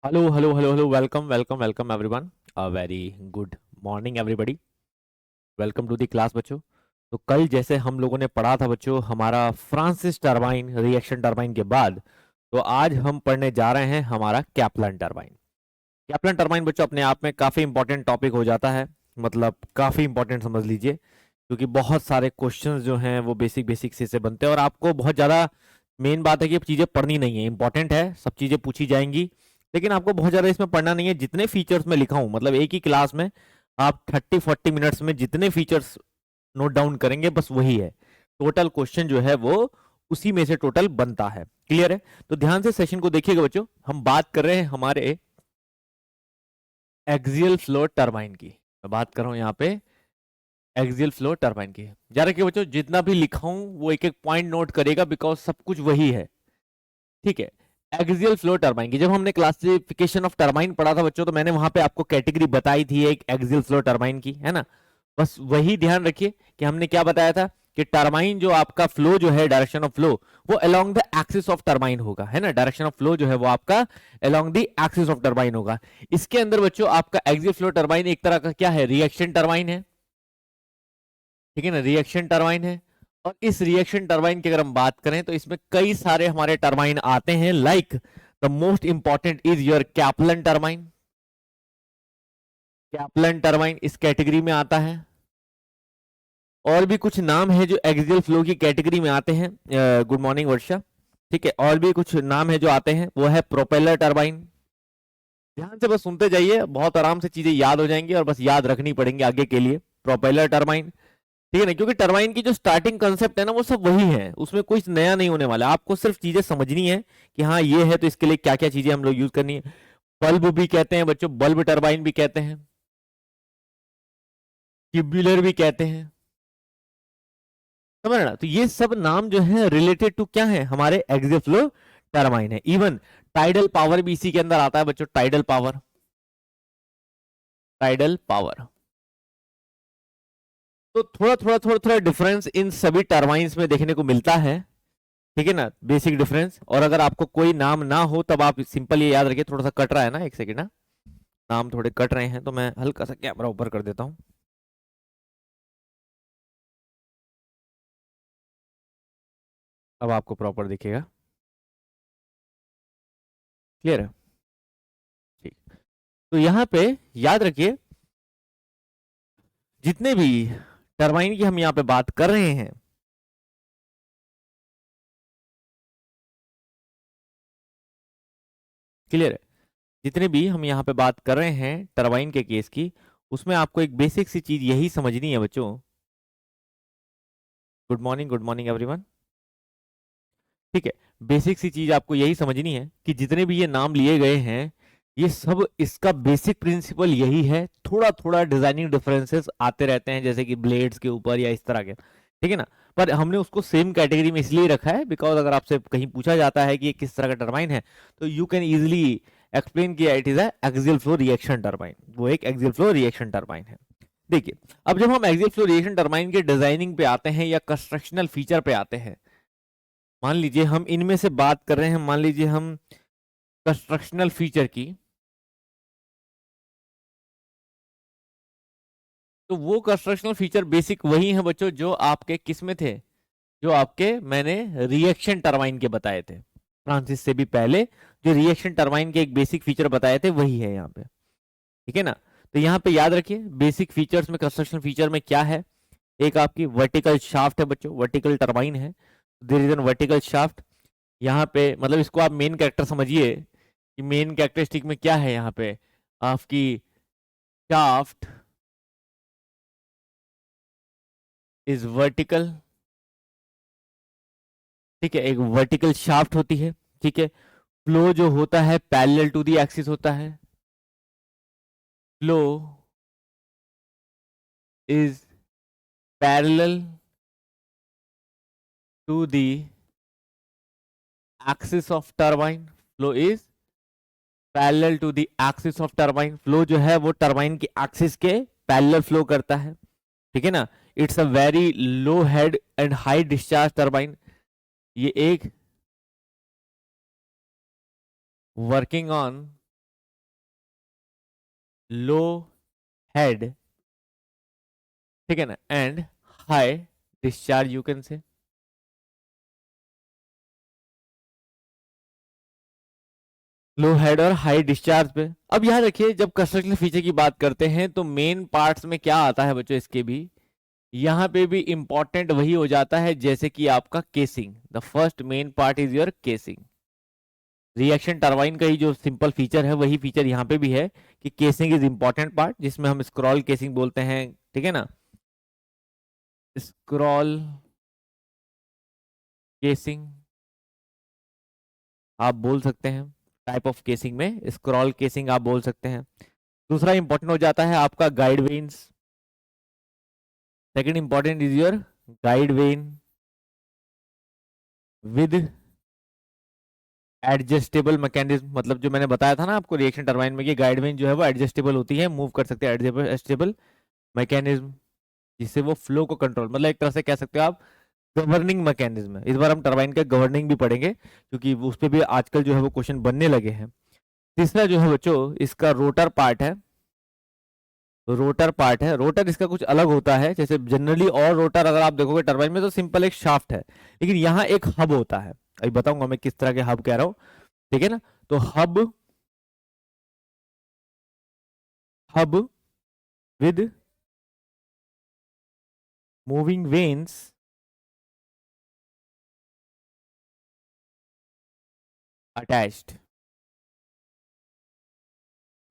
Hello hello hello hello welcome welcome welcome everyone. A very good morning everybody. Welcome to the class बच्चों। तो कल जैसे हम लोगों ने पढ़ा था बच्चों हमारा फ्रांसिस टरबाइन रिएक्शन टरबाइन के बाद, तो आज हम पढ़ने जा रहे हैं हमारा कैप्लन टरबाइन। कैप्लन टरबाइन बच्चों अपने आप में काफी इंपॉर्टेंट टॉपिक हो जाता है, मतलब काफी इंपॉर्टेंट समझ लीजिए, क्योंकि बहुत सारे क्वेश्चंस जो हैं वो बेसिक बेसिक से बनते हैं और आपको बहुत ज्यादा मेन बात है कि चीजें पढ़नी नहीं है, इंपॉर्टेंट है, सब चीजें पूछी जाएंगी, लेकिन आपको बहुत ज्यादा इसमें पढ़ना नहीं है। जितने फीचर्स में लिखा हूं, मतलब एक ही क्लास में आप 30-40 मिनट्स में जितने फीचर्स नोट डाउन करेंगे बस वही है। टोटल क्वेश्चन जो है वो उसी में से टोटल बनता है। क्लियर है? तो ध्यान से सेशन को देखिएगा बच्चों। हम बात कर रहे हैं हमारे एक्सियल फ्लो टरबाइन की। मैं बात कर रहा हूं यहाँ पे एक्सियल फ्लो टरबाइन की। याद रखिए बच्चों, जितना भी लिखा हूं वो एक एक पॉइंट नोट करेगा, बिकॉज सब कुछ वही है। ठीक है? एक्सियल फ्लो टरबाइन की जब हमने क्लासिफिकेशन ऑफ टरबाइन पढ़ा था बच्चों, तो मैंने वहां पे आपको कैटेगरी बताई थी एक एक्सियल फ्लो टरबाइन की, है ना? बस वही ध्यान रखिए कि हमने क्या बताया था कि टरबाइन जो आपका फ्लो जो है, डायरेक्शन ऑफ फ्लो वो along the axis of turbine होगा, है ना? डायरेक्शन ऑफ फ्लो जो है वो आपका along the axis of turbine होगा। इसके अंदर बच्चों आपका एक्सियल फ्लो टरबाइन एक तरह का क्या है, रिएक्शन टरबाइन है। ठीक है ना? रिएक्शन टरबाइन है। और इस रिएक्शन टरबाइन की अगर हम बात करें तो इसमें कई सारे हमारे टरबाइन आते हैं, like the most important is your Kaplan turbine. Kaplan turbine इस कैटेगरी में आता है। और भी कुछ नाम है जो एक्सियल फ्लो की कैटेगरी में आते हैं। गुड मॉर्निंग वर्षा। ठीक है, और भी कुछ नाम है जो आते हैं, वो है प्रोपेलर टरबाइन। ध्यान से बस सुनते जाइए, बहुत आराम से चीजें याद हो जाएंगी और बस याद रखनी पड़ेंगी आगे के लिए। प्रोपेलर टरबाइन, ठीक है ना? क्योंकि टरबाइन की जो स्टार्टिंग कंसेप्ट है ना वो सब वही है, उसमें कुछ नया नहीं होने वाला। आपको सिर्फ चीजें समझनी है कि हाँ ये है तो इसके लिए क्या क्या चीजें हम लोग यूज करनी है। बल्ब भी कहते हैं बच्चों, बल्ब टरबाइन भी कहते हैं, ट्यूबुलर भी कहते हैं। समझ ना? तो ये सब नाम जो है रिलेटेड टू क्या है, हमारे एक्सियल फ्लो टरबाइन है। इवन टाइडल पावर भी इसी के अंदर आता है बच्चों, टाइडल पावर। टाइडल पावर तो थोड़ा थोड़ा डिफरेंस इन सभी टरबाइंस में देखने को मिलता है। ठीक है ना? Basic difference. और अगर आपको कोई नाम ना हो तब आप सिंपल ये याद रखिए, थोड़ा सा कट रहा है ना, एक सेकेंड ना, नाम थोड़े कट रहे हैं तो मैं हल्का सा कैमरा ऊपर कर देता हूँ। अब आपको प्रॉपर दिखेगा। क्लियर है? ठीक। तो यहाँ पे याद रखिए, जितने भी टरबाइन की हम यहाँ पे बात कर रहे हैं, क्लियर है? जितने भी हम यहाँ पे बात कर रहे हैं टरबाइन के केस की, उसमें आपको एक बेसिक सी चीज यही समझनी है बच्चों। Good morning everyone. ठीक है? बेसिक सी चीज आपको यही समझनी है कि जितने भी ये नाम लिए गए हैं, ये सब इसका बेसिक प्रिंसिपल यही है। थोड़ा थोड़ा डिजाइनिंग डिफरेंसेस आते रहते हैं, जैसे कि ब्लेड्स के ऊपर या इस तरह के। ठीक है ना? पर हमने उसको सेम कैटेगरी में इसलिए रखा है बिकॉज अगर आपसे कहीं पूछा जाता है कि ये किस तरह का टरबाइन है, तो यू कैन इजिली एक्सप्लेन किया it is axial flow reaction turbine. वो एक एक्सियल फ्लो रिएक्शन टरबाइन है। देखिए, अब जब हम एक्सियल फ्लो रिएक्शन टरबाइन के डिजाइनिंग पे आते हैं या कंस्ट्रक्शनल फीचर पे आते हैं, मान लीजिए हम इनमें से बात कर रहे हैं, मान लीजिए हम कंस्ट्रक्शनल फीचर की, तो वो कंस्ट्रक्शनल फीचर बेसिक वही है बच्चों जो आपके किस में थे, जो आपके मैंने रिएक्शन टरबाइन के बताए थे। फ्रांसिस से भी पहले जो रिएक्शन टरबाइन के एक बेसिक फीचर बताए थे वही है यहाँ पे। ठीक है ना? तो यहाँ पे याद रखिए बेसिक फीचर्स में, कंस्ट्रक्शन फीचर में क्या है। एक आपकी वर्टिकल शाफ्ट है बच्चों, वर्टिकल टरबाइन है, there is an vertical shaft. यहाँ पे मतलब इसको आप मेन कैरेक्टर समझिए कि मेन कैरेक्टरिस्टिक में क्या है यहाँ पे आपकी शाफ्ट इज वर्टिकल। ठीक है? एक वर्टिकल शाफ्ट होती है। ठीक है? फ्लो जो होता है पैरेलल टू दी एक्सिस होता है। Flow is parallel to the axis of turbine. Flow is parallel to the axis of turbine. Flow जो है वो टरबाइन की एक्सिस के पैरेलल फ्लो करता है। ठीक है ना? It's a very low head and high discharge turbine. ये एक वर्किंग ऑन लो हेड, ठीक है ना, and high discharge you can say. Low head और हाई डिस्चार्ज पे। अब याद रखिए जब कंस्ट्रक्शन फीचर की बात करते हैं तो मेन पार्ट्स में क्या आता है बच्चों, इसके भी यहाँ पे भी इंपॉर्टेंट वही हो जाता है जैसे कि आपका casing. The first main part is your casing. Reaction turbine का ही जो सिंपल फीचर है वही फीचर यहाँ पे भी है कि केसिंग इज इंपॉर्टेंट पार्ट, जिसमें हम स्क्रॉल केसिंग बोलते हैं, ठीक है ना। स्क्रॉल केसिंग आप बोल सकते हैं, टाइप ऑफ केसिंग में स्क्रॉल केसिंग आप बोल सकते हैं। दूसरा इंपॉर्टेंट हो जाता है आपका guide veins. Second important is your guide when with adjustable mechanism. मतलब जो मैंने बताया था ना आपको रिएक्शन टरबाइन में कि गाइड वेन जो है वो एडजस्टेबल होती है, मूव कर सकते हैं एडजस्टेबल मैकेनिज्म, जिससे वो फ्लो को कंट्रोल, मतलब एक तरह से कह सकते हो आप गवर्निंग मैकेनिज्म है। इस बार हम टरबाइन का गवर्निंग भी पढ़ेंगे क्योंकि उस पर भी आजकल जो है वो क्वेश्चन बनने लगे हैं। तीसरा जो है बच्चों इसका रोटर पार्ट है। रोटर पार्ट है, रोटर इसका कुछ अलग होता है। जैसे जनरली और रोटर अगर आप देखोगे टरबाइन में तो सिंपल एक शाफ्ट है, लेकिन यहाँ एक हब होता है। अभी बताऊंगा मैं किस तरह के हब कह रहा हूँ, ठीक है ना। तो hub, hub with moving veins attached,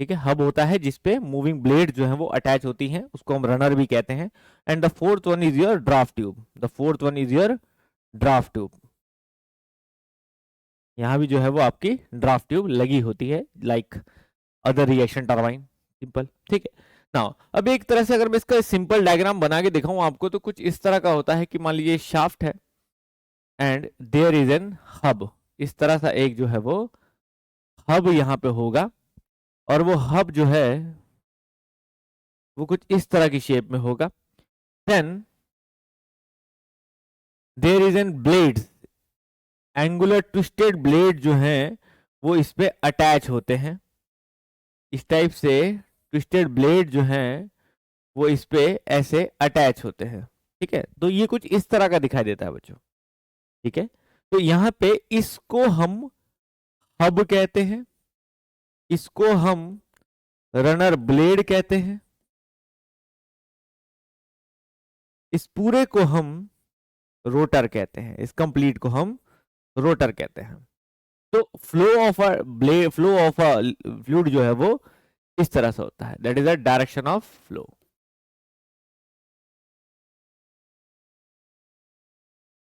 ठीक है। हब होता है जिसपे मूविंग ब्लेड जो है वो अटैच होती हैं, उसको हम रनर भी कहते हैं। And the fourth one is your draft tube. The fourth one is your draft tube. यहाँ भी जो है वो आपकी ड्राफ्ट ट्यूब लगी होती है, like other reaction turbine, simple, ठीक है। नाउ अब एक तरह से अगर मैं इसका सिंपल डायग्राम बना के दिखाऊं आपको तो कुछ इस तरह का होता है कि मान लीजिए शाफ्ट है and there is an hub. इस तरह सा एक जो है वो हब यहाँ पे होगा, और वो हब जो है वो कुछ इस तरह की शेप में होगा। Then there is an blade, angular twisted blade जो हैं वो इस पे अटैच होते हैं। इस टाइप से ट्विस्टेड ब्लेड जो हैं वो इस पे ऐसे अटैच होते हैं, ठीक है। तो ये कुछ इस तरह का दिखाई देता है बच्चों, ठीक है। तो यहाँ पे इसको हम हब कहते हैं, इसको हम रनर ब्लेड कहते हैं, इस पूरे को हम रोटर कहते हैं, इस कंप्लीट को हम रोटर कहते हैं। तो फ्लो ऑफ अ फ्लूइड जो है वो इस तरह से होता है, that is the direction of flow.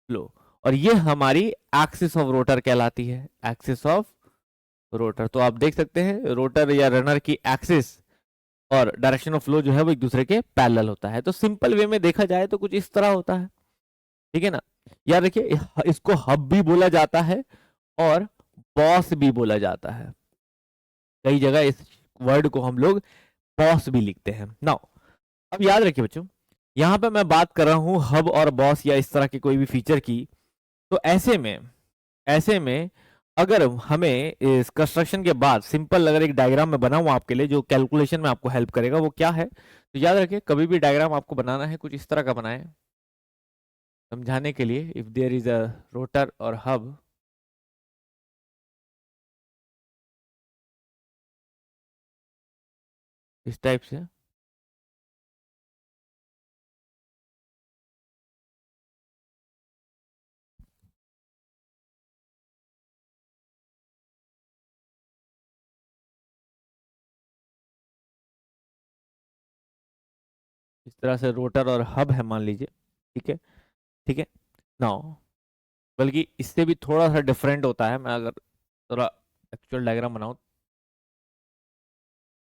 Flow, और ये हमारी एक्सिस ऑफ रोटर कहलाती है, एक्सिस ऑफ रोटर। तो आप देख सकते हैं रोटर या रनर की एक्सिस और डायरेक्शन ऑफ फ्लो जो है वो एक दूसरे के पैरेलल होता है। तो सिंपल वे में देखा जाए तो कुछ इस तरह होता है, ठीक है ना। याद रखिए इसको हब भी बोला जाता है और बॉस भी बोला जाता है। कई जगह इस वर्ड को हम लोग बॉस भी लिखते हैं। नाउ अब याद रखिए बच्चों, यहाँ पे मैं बात कर रहा हूँ हब और बॉस या इस तरह के कोई भी फीचर की। तो ऐसे में अगर हमें इस कंस्ट्रक्शन के बाद सिंपल अगर एक डायग्राम में बनाऊं आपके लिए जो कैलकुलेशन में आपको हेल्प करेगा, वो क्या है, तो याद रखिए कभी भी डायग्राम आपको बनाना है कुछ इस तरह का बनाएं समझाने के लिए। If there is a rotor और हब, इस टाइप से, इस तरह से रोटर और हब है मान लीजिए, ठीक है, ठीक है। नाउ बल्कि इससे भी थोड़ा सा डिफरेंट होता है। मैं अगर थोड़ा एक्चुअल डायग्राम बनाऊं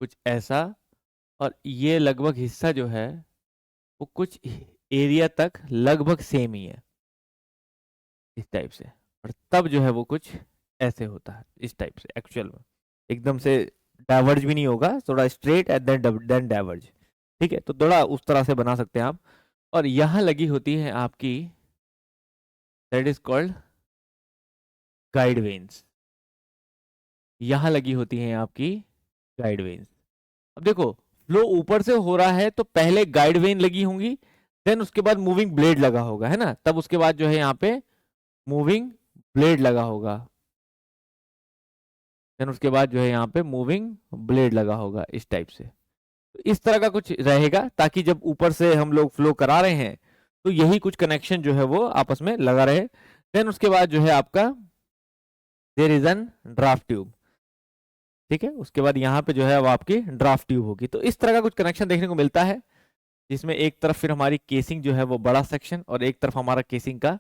कुछ ऐसा, और ये लगभग हिस्सा जो है वो कुछ एरिया तक लगभग सेम ही है, इस टाइप से। और तब जो है वो कुछ ऐसे होता है, इस टाइप से एक्चुअल में एकदम से डाइवर्ज भी नहीं होगा, थोड़ा स्ट्रेट एंड देन डाइवर्ज, ठीक है। तो थोड़ा उस तरह से बना सकते हैं आप। और यहाँ लगी होती है आपकी, that is called guide veins. यहाँ लगी होती हैं आपकी गाइड वेन्स, अब देखो फ्लो ऊपर से हो रहा है तो पहले गाइड वेन लगी होंगी, देन उसके बाद मूविंग ब्लेड लगा होगा, है ना, तब उसके बाद जो है यहाँ पे मूविंग ब्लेड लगा होगा, देन उसके बाद जो है यहाँ पे मूविंग ब्लेड लगा होगा, इस टाइप से। तो इस तरह का कुछ रहेगा ताकि जब ऊपर से हम लोग फ्लो करा रहे हैं तो यही कुछ कनेक्शन जो है वो आपस में लगा रहे। देन उसके बाद जो है आपका there is an draft tube, ठीक है, उसके बाद यहाँ पे जो है वो आपकी ड्राफ्ट ट्यूब होगी। तो इस तरह का कुछ कनेक्शन देखने को मिलता है, जिसमें एक तरफ फिर हमारी केसिंग जो है वो बड़ा सेक्शन और एक तरफ हमारा केसिंग का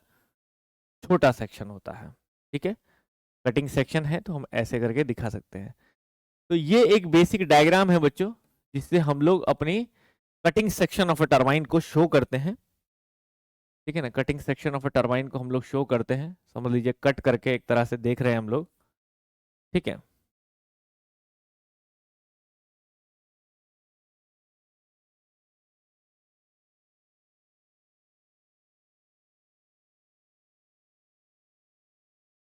छोटा सेक्शन होता है, ठीक है। कटिंग सेक्शन है तो हम ऐसे करके दिखा सकते हैं। तो ये एक बेसिक डायग्राम है बच्चों, जिससे हम लोग अपनी cutting section of a turbine को शो करते हैं, ठीक है ना। Cutting section of a turbine को हम लोग शो करते हैं, समझ लीजिए कट करके एक तरह से देख रहे हैं हम लोग, ठीक है।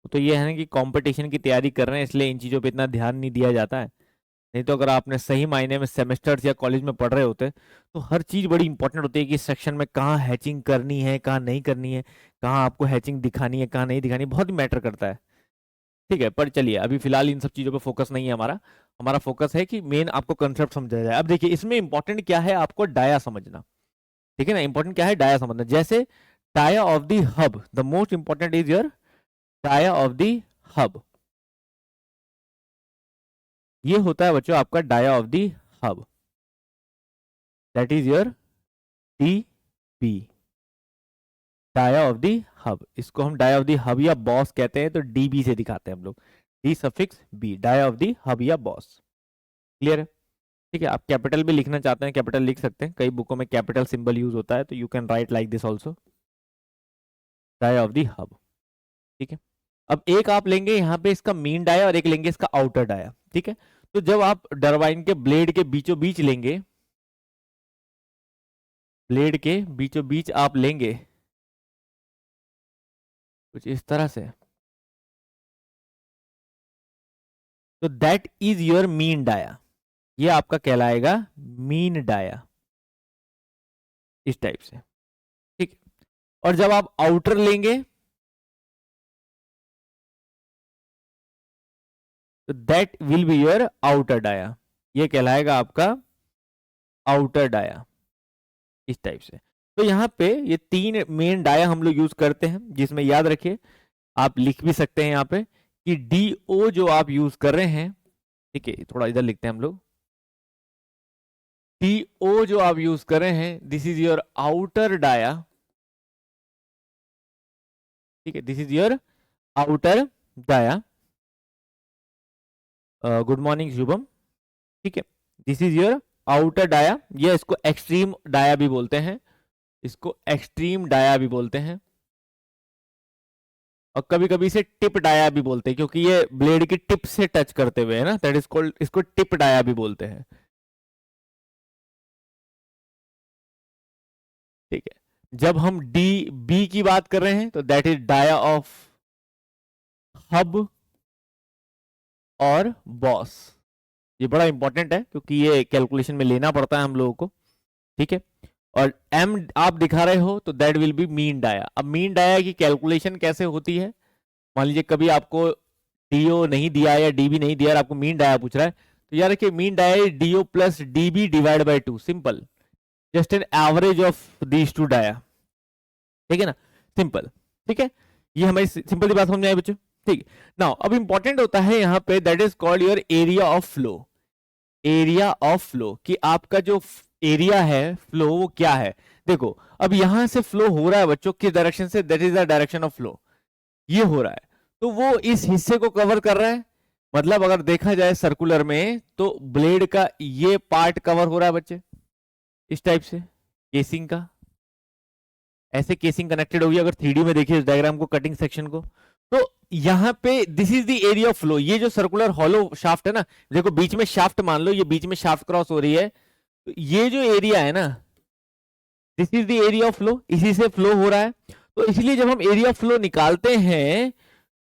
तो ये है ना कि कंपटीशन की तैयारी कर रहे हैं इसलिए इन चीज़ों पे इतना ध्यान नहीं दिया जाता है, नहीं तो अगर आपने सही मायने में सेमेस्टर्स या कॉलेज में पढ़ रहे होते तो हर चीज़ बड़ी इंपॉर्टेंट होती है कि सेक्शन में कहाँ हैचिंग करनी है, कहाँ नहीं करनी है, कहाँ आपको हैचिंग दिखानी है, कहाँ नहीं दिखानी है, बहुत मैटर करता है, ठीक है। पर चलिए अभी फिलहाल इन सब चीज़ों पे फोकस नहीं है हमारा, हमारा फोकस है कि मेन आपको कंसेप्ट समझा जाए। अब देखिए इसमें इंपॉर्टेंट क्या है, आपको डाया समझना, ठीक है ना। इंपॉर्टेंट क्या है, डाया समझना। जैसे dia of the hub, the most important is your dia of the hub, ये होता है बच्चों आपका dia of the hub, that is your D B, dia of the hub. इसको हम डाया ऑफ दी हब या बॉस कहते हैं, तो डीबी से दिखाते हैं हम लोग, D suffix B, dia of the hub या बॉस। क्लियर है, ठीक है। आप कैपिटल भी लिखना चाहते हैं कैपिटल लिख सकते हैं, कई बुकों में कैपिटल सिंबल यूज होता है, तो you can write like this also, dia of the hub, ठीक है। अब एक आप लेंगे यहाँ पे इसका मीन डाया और एक लेंगे इसका आउटर डाया, ठीक है। तो जब आप टरबाइन के ब्लेड के बीचों बीच लेंगे, ब्लेड के बीचों बीच आप लेंगे कुछ इस तरह से, तो that is your mean dia, ये आपका कहलाएगा मीन डाया, इस टाइप से, ठीक। और जब आप आउटर लेंगे तो that will be your outer dia, ये कहलाएगा आपका आउटर डाया, इस टाइप से। तो यहाँ पे ये तीन मेन डाया हम लोग यूज करते हैं, जिसमें याद रखिए आप लिख भी सकते हैं यहाँ पे कि डी ओ जो आप यूज कर रहे हैं, ठीक है, थोड़ा इधर लिखते हैं हम लोग, डी ओ जो आप यूज कर रहे हैं this is your outer dia, ठीक है, this is your outer dia. Good morning Shubham, ठीक है, this is your outer dia, ये इसको एक्सट्रीम डाया भी बोलते हैं, इसको एक्सट्रीम डाया भी बोलते हैं, और कभी कभी इसे टिप डाया भी बोलते हैं, क्योंकि ये ब्लेड की टिप से टच करते हुए है ना, दैट इज कॉल्ड, इसको टिप डाया भी बोलते हैं, ठीक है। जब हम डी बी की बात कर रहे हैं तो that is dia of hub और बॉस, ये बड़ा इंपॉर्टेंट है क्योंकि ये कैलकुलेशन में लेना पड़ता है हम लोगों को, ठीक है। और एम आप दिखा रहे हो तो that will be mean dia. अब मीन डाया की कैलकुलेशन कैसे होती है, मान लीजिए कभी आपको डीओ नहीं दिया या डीबी नहीं दिया और आपको मीन डाया पूछ रहा है, तो यार देखिए mean dia is DO plus DB divide by 2, simple, just an average of these two dia, ठीक है ना, सिंपल, ठीक है। ये हमारी सिंपल सी बात समझ में आई बच्चों, ठीक। नाउ अब इंपॉर्टेंट होता है यहाँ पे that is called your area of flow, area of flow, कि आपका जो एरिया है फ्लो वो क्या है। देखो अब यहां से फ्लो हो रहा है बच्चों किस डायरेक्शन से, that is the direction of flow, ये हो रहा है, तो वो इस हिस्से को कवर कर रहा है, मतलब अगर देखा जाए सर्कुलर में तो ब्लेड का ये पार्ट कवर हो रहा है बच्चे, इस टाइप से केसिंग का, ऐसे केसिंग कनेक्टेड होगी अगर 3D में देखिए इस डायग्राम को, कटिंग सेक्शन को, तो यहाँ पे this is the area of flow, ये जो सर्कुलर हॉलो शाफ्ट है ना, देखो बीच में शाफ्ट मान लो, ये बीच में शाफ्ट क्रॉस हो रही है, तो ये जो एरिया है ना this is the area of flow, इसी से फ्लो हो रहा है। तो इसलिए जब हम एरिया ऑफ फ्लो निकालते हैं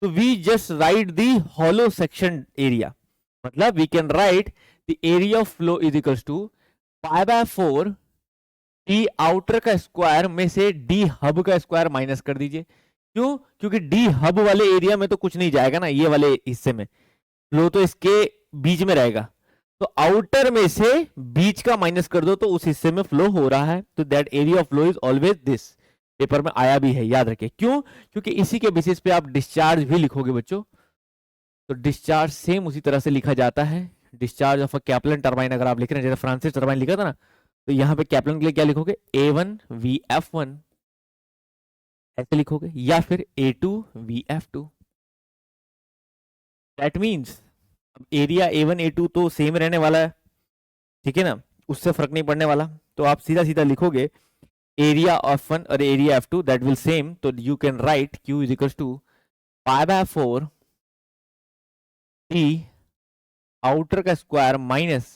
तो we just write the hollow section area, मतलब we can write the area of flow is equals to pi by 4 D outer का स्क्वायर में से डी हब का स्क्वायर माइनस कर दीजिए। क्यों? क्योंकि डी हब वाले एरिया में तो कुछ नहीं जाएगा ना, ये वाले हिस्से में फ्लो तो इसके बीच में रहेगा, तो आउटर में से बीच का माइनस कर दो तो उस हिस्से में फ्लो हो रहा है, तो that area of flow is always this. Paper में आया भी है, याद रखिए। क्यों? क्योंकि इसी के बेसिस पे आप डिस्चार्ज भी लिखोगे बच्चों, तो डिस्चार्ज सेम उसी तरह से लिखा जाता है। Discharge of a Kaplan turbine अगर आप लिख रहे हैं, जैसे फ्रांसिस टरबाइन लिखा था ना, तो यहाँ पे कैप्लन के लिए क्या लिखोगे, A1VF1 ऐसे लिखोगे, या फिर A2VF2। That means area A1 A2 तो सेम रहने वाला है, ठीक है ना, उससे फर्क नहीं पड़ने वाला, तो आप सीधा सीधा लिखोगे एरिया ऑफ वन और area F2 that will same, तो you can write Q is equal to pi by 4 D outer का स्क्वायर माइनस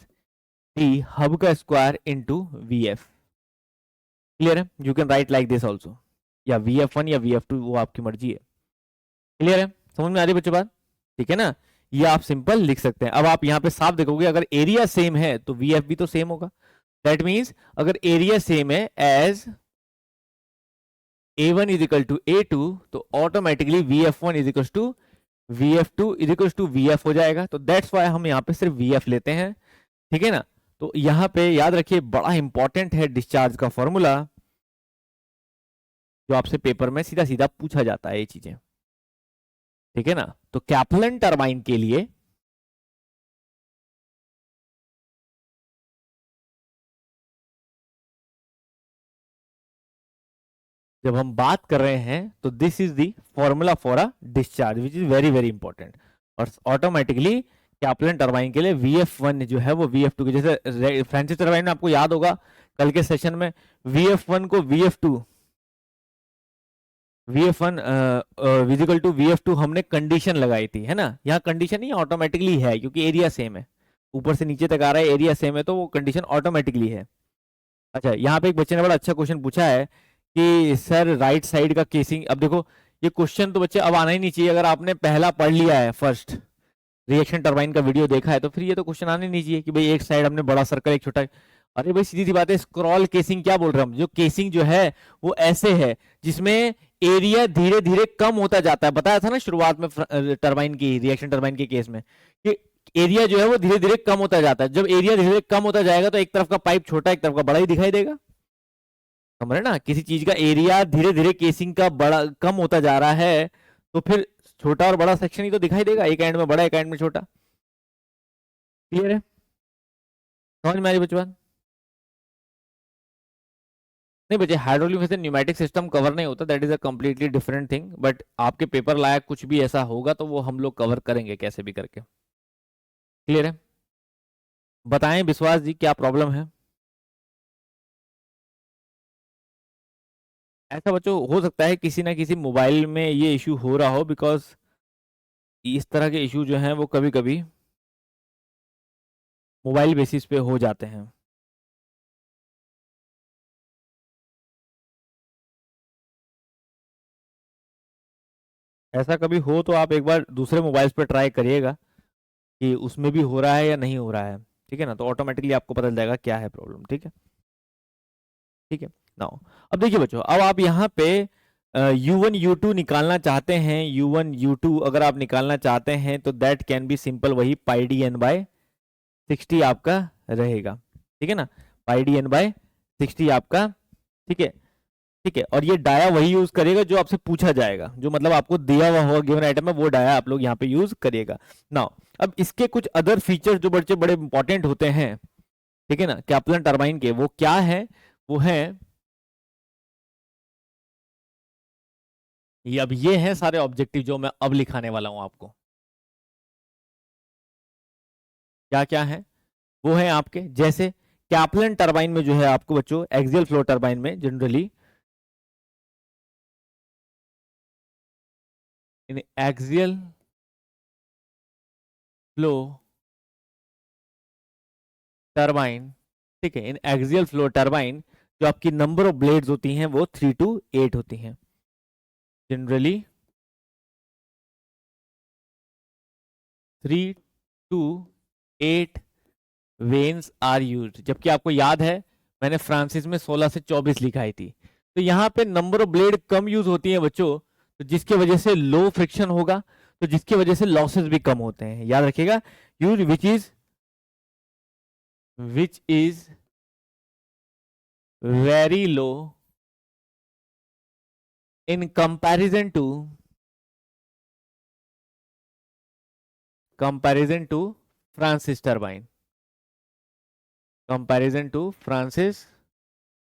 डी हब का स्क्वायर इनटू VF। क्लियर है? You can write like this also, या VF1 या VF2, वो आपकी मर्जी है। क्लियर है? समझ में आ रही बच्चों बात? ठीक है ना, ये आप सिंपल लिख सकते हैं। अब आप यहाँ पे साफ देखोगे, अगर एरिया सेम है तो VF भी तो सेम होगा। दैट मीन्स अगर एरिया सेम है as A1 is equal to A2, तो automatically VF1 is equal to VF2 is equal to VF हो जाएगा। तो दैट्स वाई हम यहाँ पे सिर्फ VF लेते हैं, ठीक है ना। तो यहाँ पे याद रखिए, बड़ा इंपॉर्टेंट है डिस्चार्ज का फॉर्मूला, जो आपसे पेपर में सीधा सीधा पूछा जाता है ये चीजें, ठीक है ना। तो कैप्लन टरबाइन के लिए जब हम बात कर रहे हैं तो this is the formula for a discharge which is very very important. और ऑटोमेटिकली कैप्लन टरबाइन के लिए VF1 जो है वो VF2 के जैसे, फ्रांसिस टरबाइन में आपको याद होगा कल के सेशन में VF1 को VF1 विजिकल टू VF2 हमने कंडीशन लगाई थी, है ना। यहाँ कंडीशन नहीं, ऑटोमेटिकली है, क्योंकि एरिया सेम है, ऊपर से नीचे तक आ रहा है, एरिया सेम है, तो वो कंडीशन ऑटोमेटिकली है। अच्छा, यहाँ पे एक बच्चे ने बड़ा अच्छा क्वेश्चन पूछा है कि सर राइट साइड का केसिंग, अब देखो ये क्वेश्चन तो बच्चे अब आना ही नहीं चाहिए, अगर आपने पहला पढ़ लिया है, फर्स्ट रिएक्शन टरबाइन का वीडियो देखा है, तो फिर ये तो क्वेश्चन आने नहीं चाहिए कि भाई एक साइड हमने बड़ा सर्कल एक छोटा। अरे भाई सीधी सी बात है, स्क्रॉल केसिंग क्या बोल रहे हैं हम, जो केसिंग जो है वो ऐसे है जिसमें एरिया धीरे धीरे कम होता जाता है। बताया था ना शुरुआत में टरबाइन की, रिएक्शन टरबाइन के केस में, कि एरिया जो है वो धीरे धीरे कम होता जाता है। जब एरिया धीरे धीरे कम होता जाएगा तो एक तरफ का पाइप छोटा एक तरफ का बड़ा ही दिखाई देगा। समझ रहे ना, किसी चीज का एरिया धीरे धीरे केसिंग का बड़ा कम होता जा रहा है तो फिर छोटा और बड़ा सेक्शन ही तो दिखाई देगा, एक एंड में बड़ा एक एंड में छोटा। क्लियर है? समझ में आ रही बच्चों? नहीं बच्चे, हाइड्रोलिक में से न्यूमेटिक सिस्टम कवर नहीं होता, that is a completely different thing, but आपके पेपर लायक कुछ भी ऐसा होगा तो वो हम लोग कवर करेंगे कैसे भी करके। क्लियर है? बताएं विश्वास जी, क्या प्रॉब्लम है? ऐसा बच्चों हो सकता है किसी ना किसी मोबाइल में ये इशू हो रहा हो, बिकॉज इस तरह के इशू जो हैं वो कभी कभी मोबाइल बेसिस पे हो जाते हैं। ऐसा कभी हो तो आप एक बार दूसरे मोबाइल्स पे ट्राई करिएगा कि उसमें भी हो रहा है या नहीं हो रहा है, ठीक है ना, तो ऑटोमेटिकली आपको पता चल जाएगा क्या है प्रॉब्लम। ठीक है, ठीक है नाउ। अब देखिए बच्चों, अब आप यहाँ पे U1 U2 निकालना चाहते हैं। U1 U2 अगर आप निकालना चाहते हैं तो दैट कैन बी सिंपल, वही पाई डी एन बाय 60 आपका रहेगा, ठीक है ना, पाई डी एन बाय 60 आपका, ठीक है। ठीक है, और ये डाया वही यूज करेगा जो आपसे पूछा जाएगा, जो मतलब आपको दिया हुआ होगा गिवन आइटम में, वो डाया आप लोग यहाँ पे यूज करिएगा। नाउ अब इसके कुछ अदर फीचर्स जो बच्चे बड़े इंपॉर्टेंट होते हैं, ठीक है ना, कैप्लन टरबाइन के, वो क्या है? वो है ये, अब ये हैं सारे ऑब्जेक्टिव जो मैं अब लिखाने वाला हूं आपको। क्या क्या है? वो है आपके, जैसे कैप्लन टरबाइन में जो है आपको बच्चों, एक्सियल फ्लो टरबाइन में generally in axial flow turbine, ठीक है, इन एक्सियल फ्लो टरबाइन जो आपकी नंबर ऑफ ब्लेड्स होती हैं वो 3 to 8 होती हैं generally, 3 to 8 vanes are used, जबकि आपको याद है मैंने फ्रांसिस में 16 से 24 लिखाई थी। तो यहाँ पे number of blade come use होती है बच्चों, तो जिसकी वजह से लो फ्रिक्शन होगा, तो जिसकी वजह से लॉसेस भी कम होते हैं। याद रखिएगा, use which is very low in comparison to Francis turbine, comparison to Francis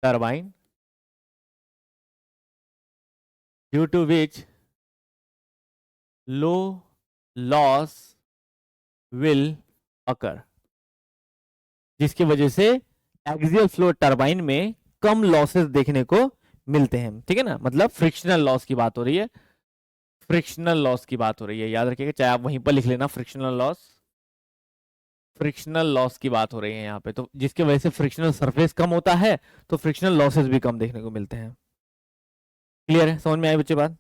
turbine, due to which low loss will occur, जिसकी वजह से एक्सियल फ्लो टरबाइन में कम लॉसेस देखने को मिलते हैं। ठीक है ना, मतलब फ्रिक्शनल लॉस की बात हो रही है, फ्रिक्शनल लॉस की बात हो रही है, याद रखिएगा, चाहे आप वहीं पर लिख लेना फ्रिक्शनल लॉस, फ्रिक्शनल लॉस की बात हो रही है यहाँ पे। तो जिसकी वजह से फ्रिक्शनल सरफेस कम होता है तो फ्रिक्शनल लॉसेस भी कम देखने को मिलते हैं। क्लियर है, समझ में आई बच्चे बात,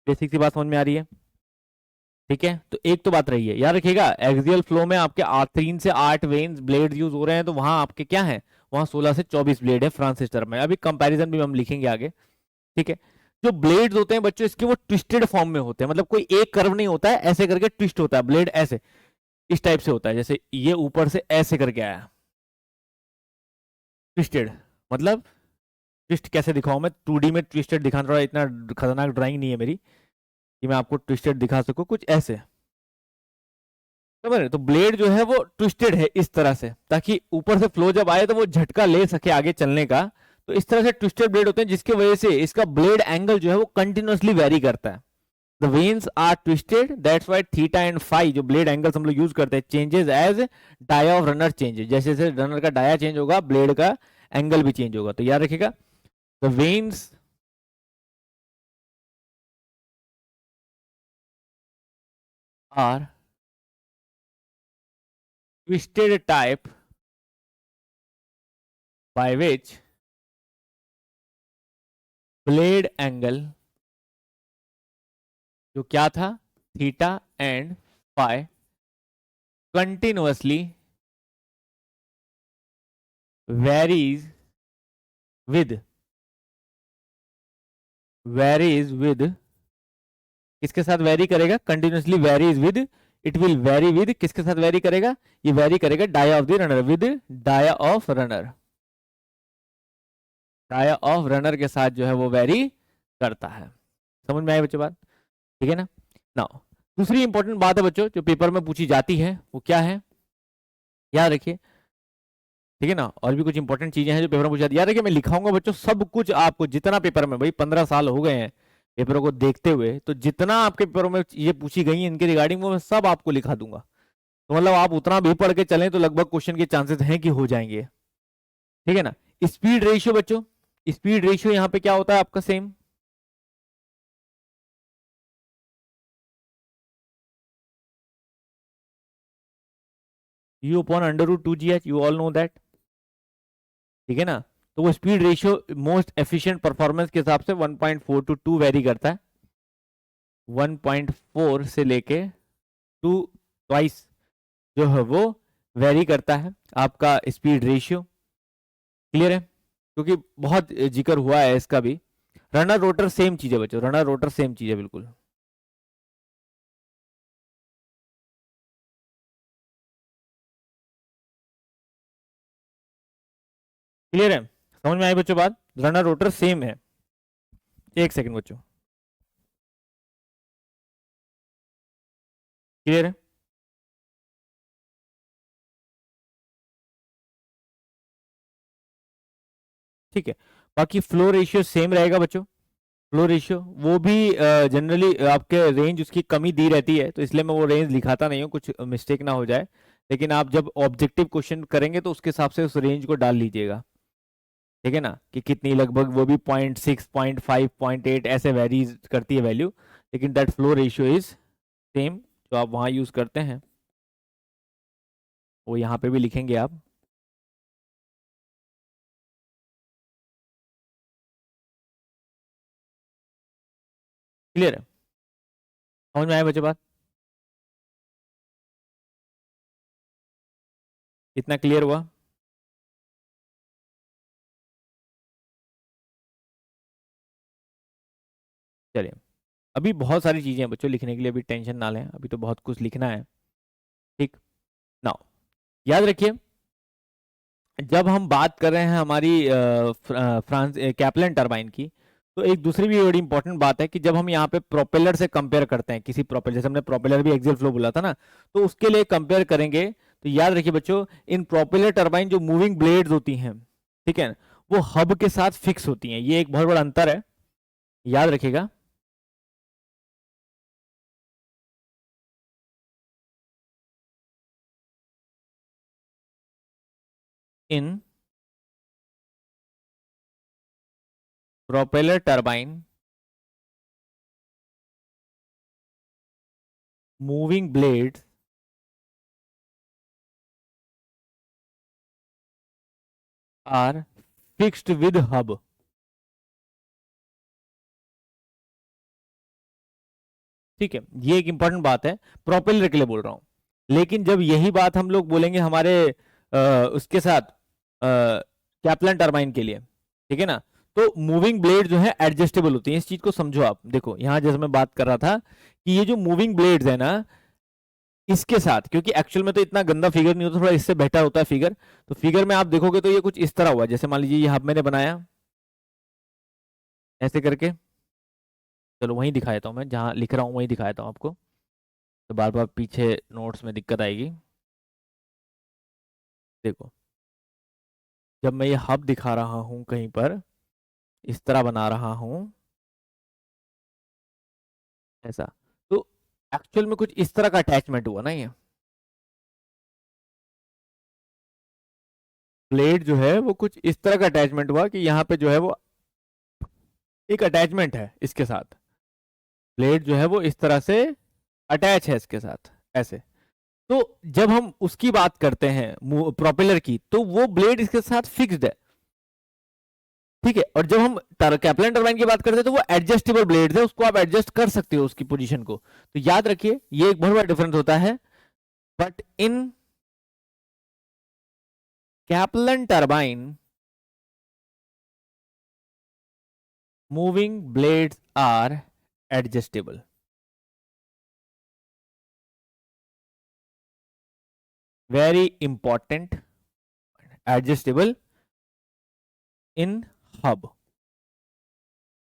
बेसिक सी बात समझ में आ रही है? ठीक है, तो एक तो बात रही है, याद रखिएगा एक्सियल फ्लो में आपके 3 से 8 वेन्स ब्लेड यूज हो रहे हैं, तो वहां आपके क्या है, वहां 16 से 24 ब्लेड है फ्रांसिस टर्म में। अभी कंपैरिजन भी हम लिखेंगे आगे। ठीक है, जो ब्लेड्स होते हैं बच्चों इसके वो ट्विस्टेड फॉर्म में होते हैं, मतलब कोई एक कर्व नहीं होता है, ऐसे करके ट्विस्ट होता है ब्लेड, ऐसे इस टाइप से होता है, जैसे ये ऊपर से ऐसे करके आया ट्विस्टेड। मतलब ट्विस्ट कैसे दिखाऊं मैं, 2D में ट्विस्टेड दिखाना, थोड़ा इतना खतरनाक ड्राइंग नहीं है मेरी कि मैं आपको ट्विस्टेड दिखा सकूं, कुछ ऐसे, समझ रहे? तो ब्लेड जो है वो ट्विस्टेड है इस तरह से, ताकि ऊपर से फ्लो जब आए तो वो झटका ले सके आगे चलने का। तो इस तरह से ट्विस्टेड ब्लेड होते हैं, जिसकी वजह से इसका ब्लेड एंगल जो है वो कंटिन्यूअसली वेरी करता है। The vanes are twisted, that's why theta and phi जो ब्लेड एंगल्स हम लोग यूज करते हैं, changes as dia of runner changes, जैसे जैसे रनर का डाया चेंज होगा ब्लेड का एंगल भी चेंज होगा। तो याद रखिएगा, the vanes are twisted type by which blade angle जो क्या था, theta and phi, continuously varies with किसके साथ वेरी करेगा, continuously varies with, it will very with किसके साथ वेरी करेगा, ये वेरी करेगा dia of the runner, with dia of runner, dia of runner के साथ जो है वो वेरी करता है। समझ में आए बच्चों बात? ठीक है ना। नाउ दूसरी इंपॉर्टेंट बात है बच्चों जो पेपर में पूछी जाती है वो क्या है, याद रखिए। ठीक है ना, और भी कुछ इंपॉर्टेंट चीजें हैं जो पेपर में पूछी जाती है, याद रखिए मैं लिखाऊंगा बच्चों सब कुछ आपको, जितना पेपर में, भाई 15 साल हो गए हैं पेपरों को देखते हुए, तो जितना आपके पेपरों में चीजें पूछी गई हैं इनके रिगार्डिंग वो मैं सब आपको लिखा दूंगा। तो मतलब आप उतना भी पढ़ के चलें तो लगभग क्वेश्चन के चांसेस हैं कि हो जाएंगे। ठीक है ना। स्पीड रेशियो बच्चों, स्पीड रेशियो यहाँ पे क्या होता है आपका, same u upon under root 2GH, you all know that. ठीक है ना, तो वो speed ratio most efficient performance के हिसाब से 1.4 to 2 वेरी करता है, 1.4 से लेके 2 ट्वाइस जो है वो वेरी करता है आपका स्पीड रेशियो। क्लियर है, क्योंकि बहुत जिक्र हुआ है इसका भी। रनर रोटर सेम चीज है बच्चों, रनर रोटर सेम चीज है बिल्कुल। क्लियर है, समझ में आई बच्चों बात, रनर रोटर सेम है। एक सेकंड बच्चों, क्लियर है। ठीक है, बाकी फ्लो रेशियो सेम रहेगा बच्चों, फ्लो रेशियो वो भी जनरली आपके रेंज उसकी कमी दी रहती है, तो इसलिए मैं वो रेंज लिखाता नहीं हूँ, कुछ मिस्टेक ना हो जाए। लेकिन आप जब ऑब्जेक्टिव क्वेश्चन करेंगे तो उसके हिसाब से उस रेंज को डाल लीजिएगा। ठीक है ना, कि कितनी लगभग, वो भी 0.6 0.5 0.8 ऐसे वेरीज करती है वैल्यू, लेकिन that flow ratio is same जो आप वहाँ यूज करते हैं वो यहाँ पे भी लिखेंगे आप। क्लियर है, समझ में आया बच्चे बात? इतना क्लियर हुआ? चलिए, अभी बहुत सारी चीजें हैं बच्चों लिखने के लिए, अभी टेंशन ना लें, अभी तो बहुत कुछ लिखना है। ठीक, नाउ याद रखिए, जब हम बात कर रहे हैं हमारी फ्रांस कैप्लन टरबाइन की, तो एक दूसरी भी बड़ी इंपॉर्टेंट बात है कि जब हम यहाँ पे प्रोपेलर से कंपेयर करते हैं किसी प्रोपेलर, जैसे हमने प्रोपेलर भी एक्सियल फ्लो बोला था ना, तो उसके लिए कंपेयर करेंगे, तो याद रखिए बच्चों, इन प्रोपेलर टरबाइन जो मूविंग ब्लेड्स होती हैं, ठीक है, वो हब के साथ फिक्स होती हैं। ये एक बहुत बड़ा अंतर है, याद रखिएगा। In propeller turbine moving blades are fixed with hub. ठीक है, ये एक इंपॉर्टेंट बात है, प्रोपेलर के लिए बोल रहा हूं। लेकिन जब यही बात हम लोग बोलेंगे हमारे उसके साथ कैप्लन टरबाइन के लिए, ठीक है ना, तो मूविंग ब्लेड जो है एडजस्टेबल होती है। इस चीज को समझो आप। देखो यहां जैसे मैं बात कर रहा था कि ये जो मूविंग ब्लेड्स है ना, इसके साथ, क्योंकि एक्चुअल में तो इतना गंदा फिगर नहीं होता, थोड़ा इससे बेटर होता है फिगर, तो फिगर में आप देखोगे तो ये कुछ इस तरह हुआ, जैसे मान लीजिए ये हब मैंने बनाया ऐसे करके, चलो वहीं दिखाता हूँ, मैं जहां लिख रहा हूँ वहीं दिखाता हूँ आपको, तो बार बार पीछे नोट्स में दिक्कत आएगी। देखो, जब मैं ये हब दिखा रहा हूं कहीं पर, इस तरह बना रहा हूं ऐसा, तो एक्चुअल में कुछ इस तरह का अटैचमेंट हुआ ना, ये ब्लेड जो है वो कुछ इस तरह का अटैचमेंट हुआ कि यहाँ पे जो है वो एक अटैचमेंट है इसके साथ, ब्लेड जो है वो इस तरह से अटैच है इसके साथ ऐसे। तो जब हम उसकी बात करते हैं प्रोपेलर की, तो वो ब्लेड इसके साथ फिक्स्ड है, ठीक है। और जब हम कैप्लन टरबाइन की बात करते हैं तो वो एडजस्टेबल ब्लेड है, उसको आप एडजस्ट कर सकते हो उसकी पोजीशन को। तो याद रखिए ये एक बहुत बड़ा डिफरेंस होता है। But in Kaplan turbine moving blades are adjustable. Very important, adjustable in hub.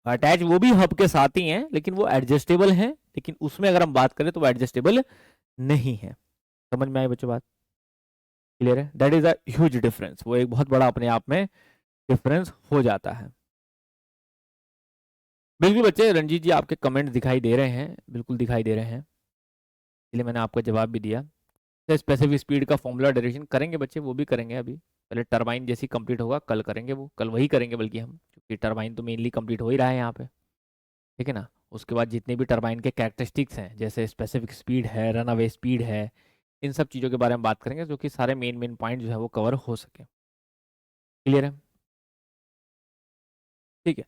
Attach वो भी हब के साथ ही हैं, लेकिन वो एडजस्टेबल हैं, लेकिन उसमें अगर हम बात करें तो वो एडजस्टेबल नहीं है। समझ में आई बच्चों बात? क्लियर है? That is a huge difference, वो एक बहुत बड़ा अपने आप में डिफरेंस हो जाता है। बिल्कुल बच्चे, रंजीत जी आपके कमेंट दिखाई दे रहे हैं, बिल्कुल दिखाई दे रहे हैं, इसलिए मैंने आपका जवाब भी दिया। तो स्पेसिफिक स्पीड का फॉर्मूला डेरिवेशन करेंगे बच्चे, वो भी करेंगे अभी, पहले टरबाइन जैसी कंप्लीट होगा कल करेंगे, वो कल वही करेंगे बल्कि हम, क्योंकि टरबाइन तो मेनली कंप्लीट हो ही रहा है यहाँ पे, ठीक है ना। उसके बाद जितने भी टरबाइन के कैरेक्टरिस्टिक्स हैं, जैसे स्पेसिफिक स्पीड है, रन अवे स्पीड है, इन सब चीज़ों के बारे में बात करेंगे, जो कि सारे मेन मेन पॉइंट जो है वो कवर हो सके। क्लियर है? ठीक है।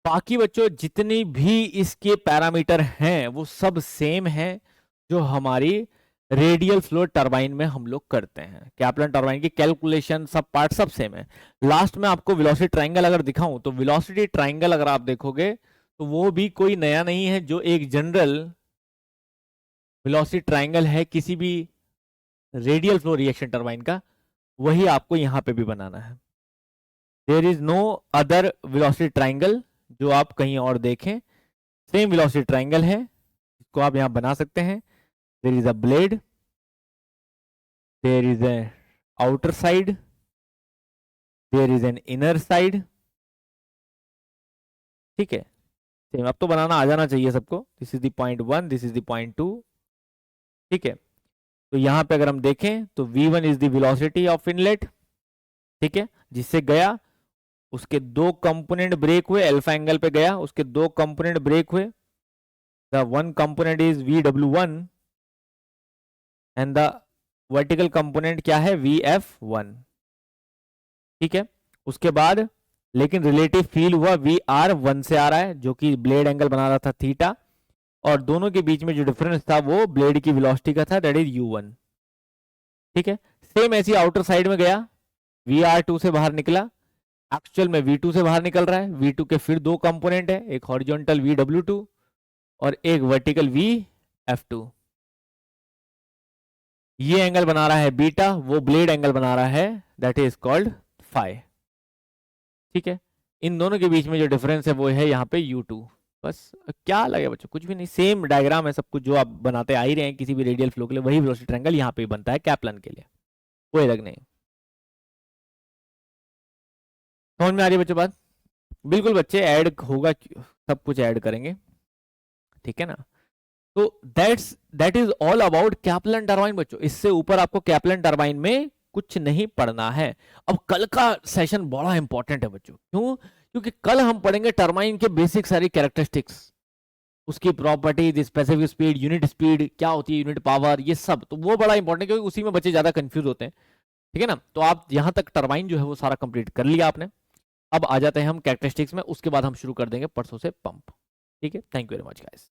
बाकी बच्चों जितनी भी इसके पैरामीटर हैं वो सब सेम हैं जो हमारी रेडियल फ्लो टरबाइन में हम लोग करते हैं। कैप्लन टरबाइन की कैलकुलेशन सब पार्ट सब सेम है। लास्ट में आपको वेलोसिटी ट्रायंगल अगर दिखाऊं, तो वेलोसिटी ट्रायंगल अगर आप देखोगे तो वो भी कोई नया नहीं है, जो एक जनरल वेलोसिटी ट्रायंगल है किसी भी रेडियल फ्लो रिएक्शन टरबाइन का, वही आपको यहां पे भी बनाना है। There is no other velocity triangle जो आप कहीं और देखें, सेम वेलोसिटी ट्रायंगल है, इसको आप यहां बना सकते हैं। There is a blade, there is a outer side, there is an inner side, ठीक है। सेम, अब तो बनाना आ जाना चाहिए सबको। This is the point 1, this is the point 2, ठीक है। तो यहां पे अगर हम देखें तो v1 is the velocity of inlet, ठीक है, जिससे गया, उसके दो कंपोनेंट ब्रेक हुए, अल्फा एंगल पे गया, उसके दो कंपोनेंट ब्रेक हुए, the one component is vw1 and the vertical component क्या है, vf1, ठीक है। उसके बाद लेकिन रिलेटिव फील हुआ vr1 से आ रहा है, जो कि ब्लेड एंगल बना रहा था थीटा, और दोनों के बीच में जो डिफरेंस था वो ब्लेड की वेलोसिटी का था, दैट इज u1, ठीक है। सेम ऐसी आउटर साइड में गया, VR2 से बाहर निकला, एक्चुअल में V2 से बाहर निकल रहा है। V2 के फिर दो कंपोनेंट है, एक हॉरिजॉन्टल VW2 और एक वर्टिकल VF2। ये एंगल बना रहा है बीटा, वो ब्लेड एंगल बना रहा है दैट इज कॉल्ड फाई। ठीक है, इन दोनों के बीच में जो डिफरेंस है वो है यहाँ पे U2। बस क्या लगे बच्चों, कुछ भी नहीं, सेम डायग्राम है सब कुछ जो आप बनाते आ ही रहे हैं किसी भी रेडियल फ्लो के लिए, वही वेलोसिटी ट्रायंगल यहाँ पे बनता है कैप्लन के लिए, कोई अलग नहीं। समझ में आ रही है बच्चों बात? बिल्कुल बच्चे, ऐड होगा, सब कुछ ऐड करेंगे, ठीक है ना। तो that is all about Kaplan turbine बच्चों। इससे ऊपर आपको कैप्लन टरबाइन में कुछ नहीं पढ़ना है। अब कल का सेशन बड़ा इंपॉर्टेंट है बच्चों, क्यों? क्योंकि कल हम पढ़ेंगे टरबाइन के बेसिक सारी कैरेक्टरिस्टिक्स, उसकी properties, specific speed, unit speed क्या होती है, यूनिट पावर, ये सब। तो वो बड़ा इंपॉर्टेंट है क्योंकि उसी में बच्चे ज्यादा कंफ्यूज होते हैं, ठीक है ना। तो आप यहां तक टरबाइन जो है वो सारा कंप्लीट कर लिया आपने। अब आ जाते हैं हम कैरेक्टरिस्टिक्स में, उसके बाद हम शुरू कर देंगे परसों से पंप। ठीक है, thank you very much guys.